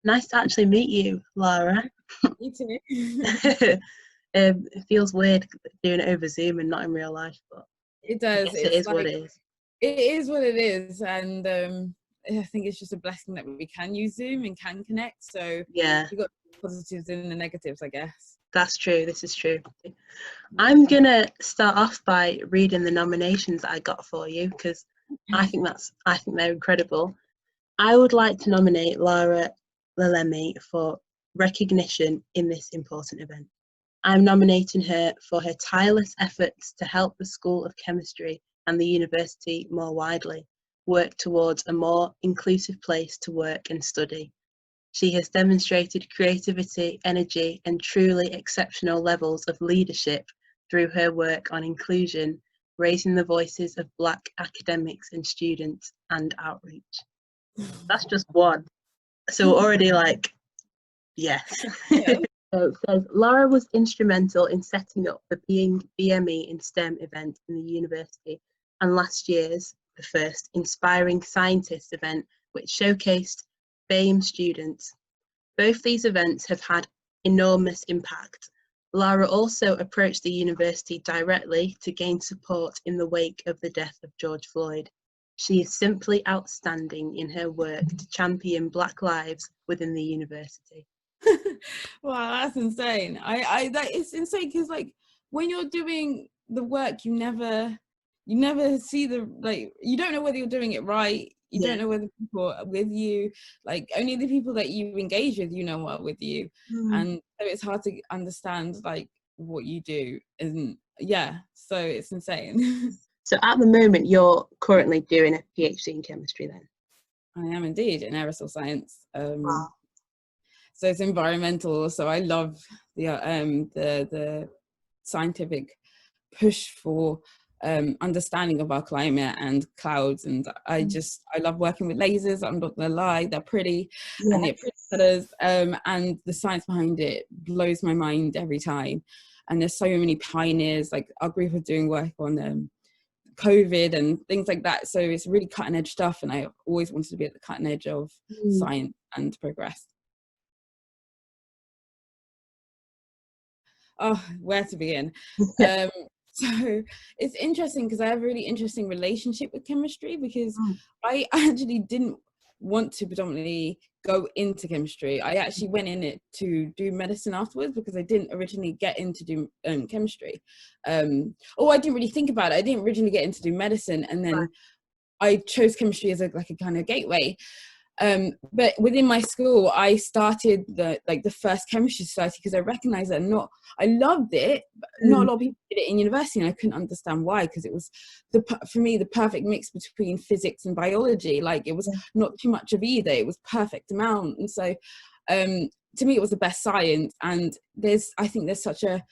Nice to actually meet you, Lara. You too. It feels weird doing it over Zoom and not in real life, but It I does. guess it It's is what like it is. it is what it is, and I think it's just a blessing that we can use Zoom and can connect. So Yeah, you got the positives and the negatives, I guess. that's true. This is true. I'm gonna start off by reading the nominations that I got for you because I think they're incredible. I would like to nominate Lara Lalemi for recognition in this important event. I'm nominating her for her tireless efforts to help the School of Chemistry and the university more widely work towards a more inclusive place to work and study. She has demonstrated creativity, energy, and truly exceptional levels of leadership through her work on inclusion, raising the voices of Black academics and students, and outreach. That's just one. So already like, yes. Yeah. So it says Lara was instrumental in setting up the BME in STEM event in the university and last year's, the first, Inspiring Scientists event, which showcased BAME students. Both these events have had enormous impact. Lara also approached the university directly to gain support in the wake of the death of George Floyd. She is simply outstanding in her work to champion Black lives within the university. Wow, that's insane. I that it's insane because like when you're doing the work, you never see the like you don't know whether you're doing it right. You don't Yeah. know whether people are with you. Like only the people that you engage with, you know, are with you, Mm. and so it's hard to understand like what you do. And yeah, so it's insane. So at the moment, you're currently doing a PhD in chemistry then? I am indeed in aerosol science. Wow. So it's environmental. So I love the scientific push for understanding of our climate and clouds. And I love working with lasers. I'm not gonna lie, they're pretty, and they're pretty colors. And the science behind it blows my mind every time. And there's so many pioneers. Like our group are doing work on COVID and things like that. So it's really cutting edge stuff. And I always wanted to be at the cutting edge of science and progress. Oh, where to begin? So it's interesting because I have a really interesting relationship with chemistry because I actually didn't want to predominantly go into chemistry. I actually went in it to do medicine afterwards because I didn't originally get into do chemistry. I didn't really think about it. I didn't originally get into do medicine, and then I chose chemistry as a kind of gateway. But within my school, I started the first chemistry society because I recognized that I loved it, but not a lot of people did it in university, and I couldn't understand why, because it was for me the perfect mix between physics and biology. Like it was not too much of either; it was perfect amount. And so, to me, it was the best science. And I think there's such a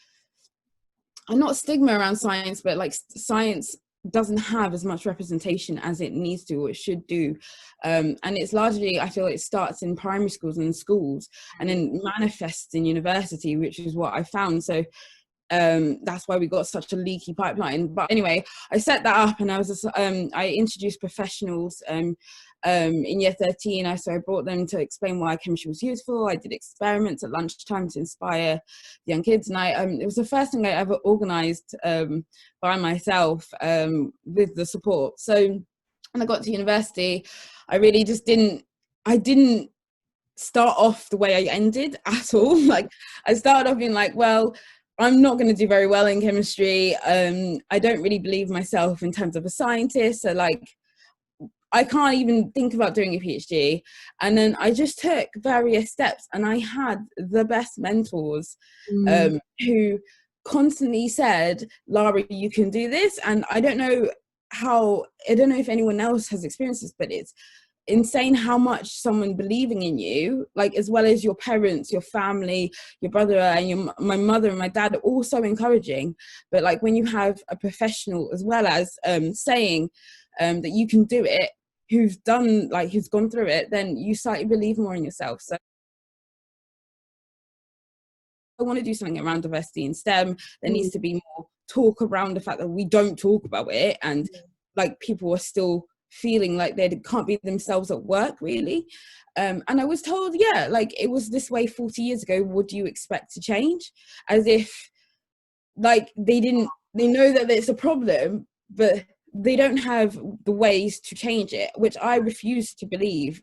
not stigma around science, but like science doesn't have as much representation as it needs to or it should do, and it's largely, I feel it starts in primary schools and schools and then manifests in university, which is what I found. So that's why we got such a leaky pipeline. But anyway, I set that up, and I introduced professionals in year 13. So I brought them to explain why chemistry was useful. I did experiments at lunchtime to inspire the young kids, and it was the first thing I ever organized by myself with the support. So when I got to university, I really just didn't start off the way I ended at all. Like I started off being like, well, I'm not going to do very well in chemistry. I don't really believe myself in terms of a scientist. So like, I can't even think about doing a PhD. And then I just took various steps, and I had the best mentors who constantly said, Lara, you can do this. And I don't know if anyone else has experienced this, but it's insane how much someone believing in you, like as well as your parents, your family, your brother, and my mother and my dad are all so encouraging. But like when you have a professional as well as saying that you can do it, who's gone through it, then you start to believe more in yourself. So I want to do something around diversity in STEM. There needs to be more talk around the fact that we don't talk about it, and like people are still feeling like they can't be themselves at work, really. And I was told, yeah, like it was this way 40 years ago, what do you expect to change? As if like they know that it's a problem, but they don't have the ways to change it, which I refuse to believe.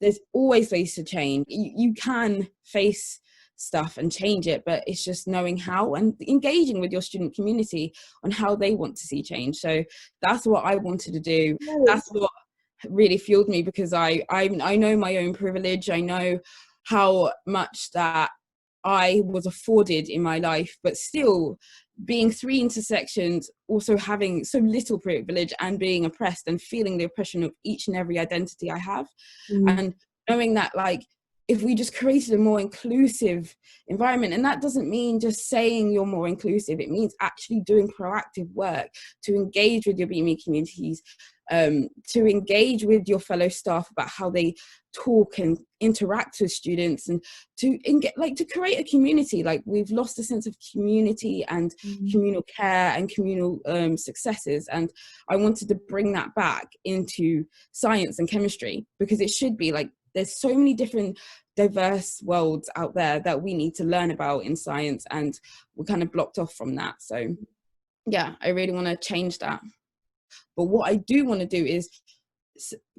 There's always ways to change. You can face stuff and change it, but it's just knowing how and engaging with your student community on how they want to see change. So that's what I wanted to do. That's what really fueled me, because I know my own privilege. I know how much that I was afforded in my life, but still being 3 intersections, also having so little privilege and being oppressed and feeling the oppression of each and every identity I have. And knowing that, like, if we just created a more inclusive environment, and that doesn't mean just saying you're more inclusive, it means actually doing proactive work to engage with your BME communities, to engage with your fellow staff about how they talk and interact with students, and to create a community. Like, we've lost a sense of community and communal care and communal successes, and I wanted to bring that back into science and chemistry, because it should be like, there's so many different diverse worlds out there that we need to learn about in science, and we're kind of blocked off from that. So yeah, I really want to change that. But what I do want to do is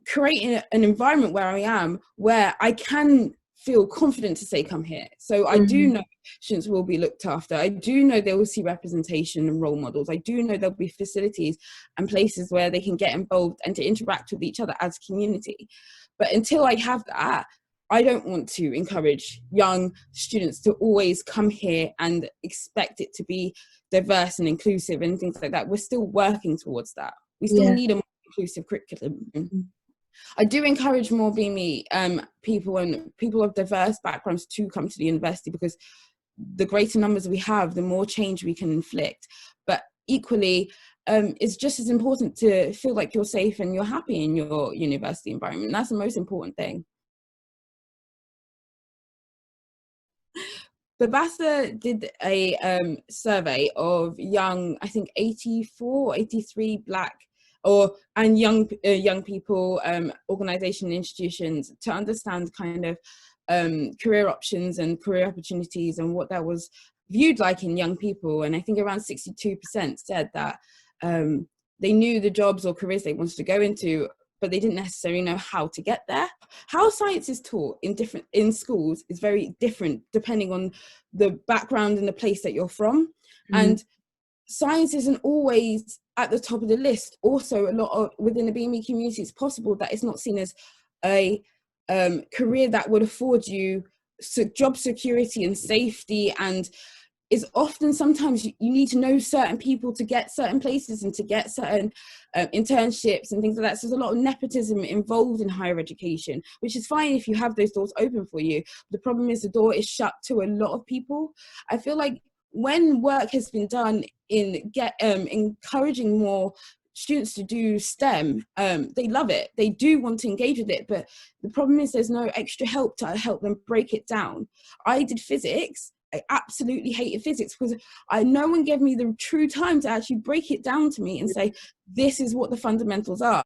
create an environment where I am, where I can feel confident to say, come here. So I do know students will be looked after. I do know they will see representation and role models. I do know there'll be facilities and places where they can get involved and to interact with each other as a community. But until I have that, I don't want to encourage young students to always come here and expect it to be diverse and inclusive and things like that. We're still working towards that. We still need a more inclusive curriculum. I do encourage more BME people and people of diverse backgrounds to come to the university, because the greater numbers we have, the more change we can inflict. But equally, it's just as important to feel like you're safe and you're happy in your university environment. That's the most important thing. Babasa did a survey of young, I think 84, 83 Black and young people, organisation institutions, to understand kind of career options and career opportunities and what that was viewed like in young people. And I think around 62% said that they knew the jobs or careers they wanted to go into, but they didn't necessarily know how to get there. How science is taught in schools is very different depending on the background and the place that you're from. And science isn't always at the top of the list. Also, a lot of within the BME community, it's possible that it's not seen as a career that would afford you job security and safety, and is often sometimes you need to know certain people to get certain places and to get certain internships and things like that. So there's a lot of nepotism involved in higher education, which is fine if you have those doors open for you. The problem is the door is shut to a lot of people. I feel like when work has been done in encouraging more students to do STEM, they love it. They do want to engage with it, but the problem is there's no extra help to help them break it down. I did physics. I absolutely hated physics because no one gave me the true time to actually break it down to me and say, this is what the fundamentals are.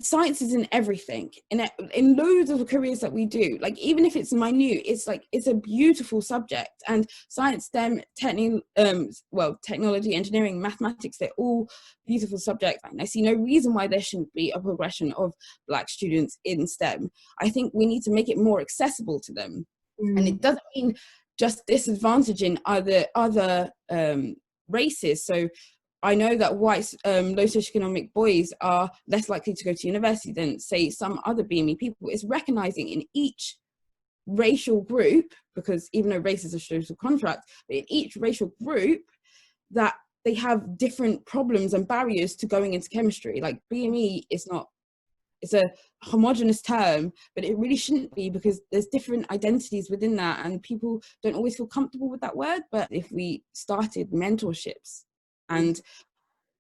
Science is in everything, in loads of the careers that we do. Like, even if it's minute, it's a beautiful subject. And science, STEM, technology, engineering, mathematics, they're all beautiful subjects. And I see no reason why there shouldn't be a progression of Black students in STEM. I think we need to make it more accessible to them. And it doesn't mean just disadvantaging other races. So I know that white low socioeconomic boys are less likely to go to university than, say, some other BME people. It's recognizing in each racial group, because even though race is a social contract, but in each racial group that they have different problems and barriers to going into chemistry. Like, BME is not, it's a homogenous term, but it really shouldn't be, because there's different identities within that and people don't always feel comfortable with that word. But if we started mentorships and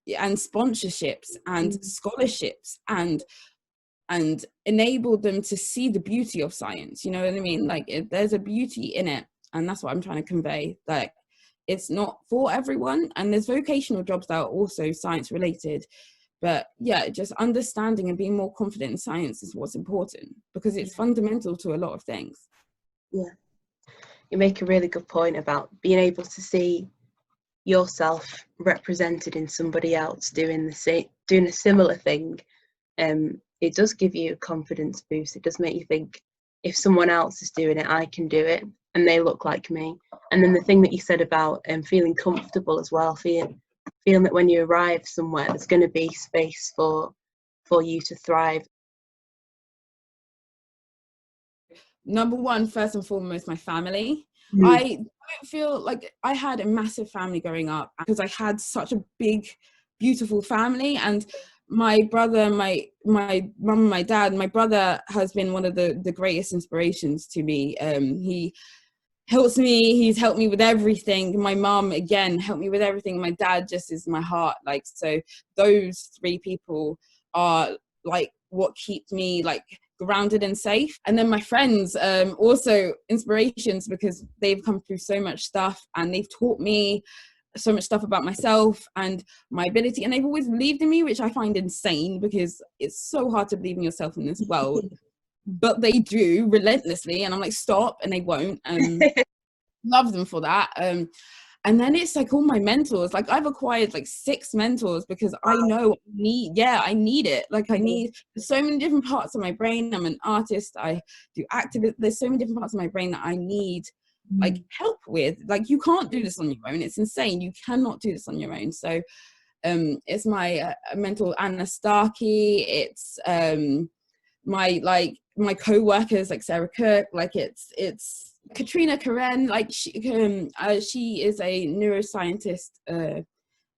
sponsorships and scholarships and enabled them to see the beauty of science, you know what I mean? Like, there's a beauty in it, and that's what I'm trying to convey. Like, it's not for everyone, and there's vocational jobs that are also science related, But yeah, just understanding and being more confident in science is what's important, because it's fundamental to a lot of things. Yeah, you make a really good point about being able to see yourself represented in somebody else doing a similar thing. It does give you a confidence boost. It does make you think, if someone else is doing it, I can do it, and they look like me. And then the thing that you said about feeling comfortable as well, feeling that when you arrive somewhere, there's going to be space for you to thrive. Number one, first and foremost, my family. I don't feel like I had a massive family growing up, because I had such a big, beautiful family. And my brother, my mum and my dad, my brother has been one of the greatest inspirations to me. He helps me, he's helped me with everything. My mum, again, helped me with everything. My dad just is my heart. Like, so those three people are like what keeps me like grounded and safe. And then my friends, also inspirations, because they've come through so much stuff and they've taught me so much stuff about myself and my ability, and they've always believed in me, which I find insane, because it's so hard to believe in yourself in this world. But they do relentlessly, and I'm like, stop, and they won't. Love them for that. And then it's like all my mentors, like I've acquired like 6 mentors, because I know I need it. Like I need so many different parts of my brain. I'm an artist, I do activist. There's so many different parts of my brain that I need like help with. Like, you can't do this on your own. It's insane. You cannot do this on your own. So it's my mentor Anna Starkey. It's my co-workers like Sarah Cook. Like it's Katrina Karen. Like she is a neuroscientist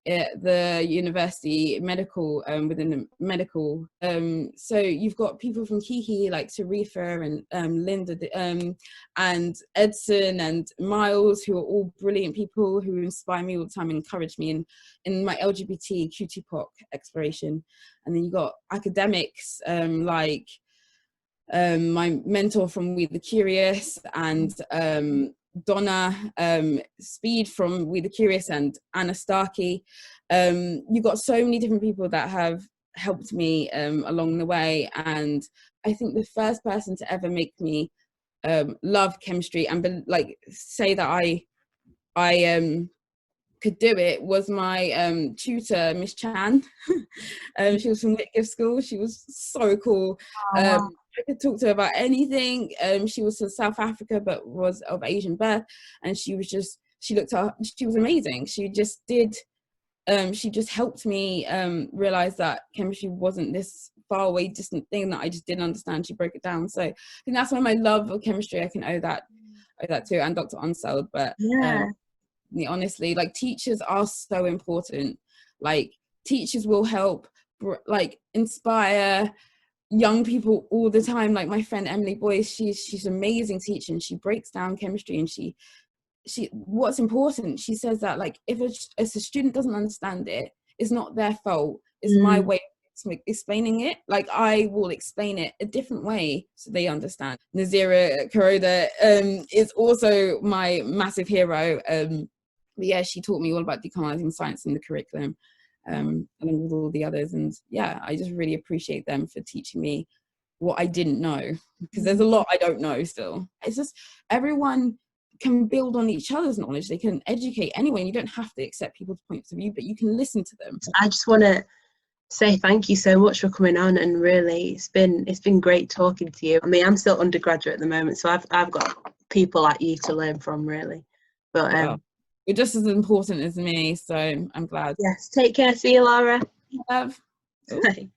at the university medical, within the medical. So you've got people from Kiki like Tarifa and Linda and Edson and Miles, who are all brilliant people who inspire me all the time and encourage me in my LGBT QTPOC exploration. And then you got academics like my mentor from We the Curious, and Donna Speed from We the Curious, and Anna Starkey. You've got so many different people that have helped me along the way. And I think the first person to ever make me love chemistry and like say that I could do it was my tutor, Miss Chan. She was from Whitgift School. She was so cool. I could talk to her about anything. She was from South Africa but was of Asian birth, and she was amazing. She just helped me realize that chemistry wasn't this far away distant thing that I just didn't understand. She broke it down. So I think that's why my love of chemistry, I can owe that to, and Dr. Onseld. But honestly, like, teachers are so important. Like, teachers will help like inspire young people all the time. Like my friend Emily Boyce, she's an amazing teacher, and she breaks down chemistry, and she what's important, she says that like if a student doesn't understand it, it's not their fault, it's my way of explaining it. Like I will explain it a different way so they understand. Nazira Kuroda is also my massive hero. But yeah, she taught me all about decolonizing science in the curriculum, along with all the others. And yeah, I just really appreciate them for teaching me what I didn't know, because there's a lot I don't know still. It's just everyone can build on each other's knowledge. They can educate anyone. You don't have to accept people's points of view, but you can listen to them. I just want to say thank you so much for coming on, and really it's been great talking to you. I mean, I'm still undergraduate at the moment, so I've got people like you to learn from, really. But well, you're just as important as me, so I'm glad. Yes, take care. See you, Lara. Love. Bye.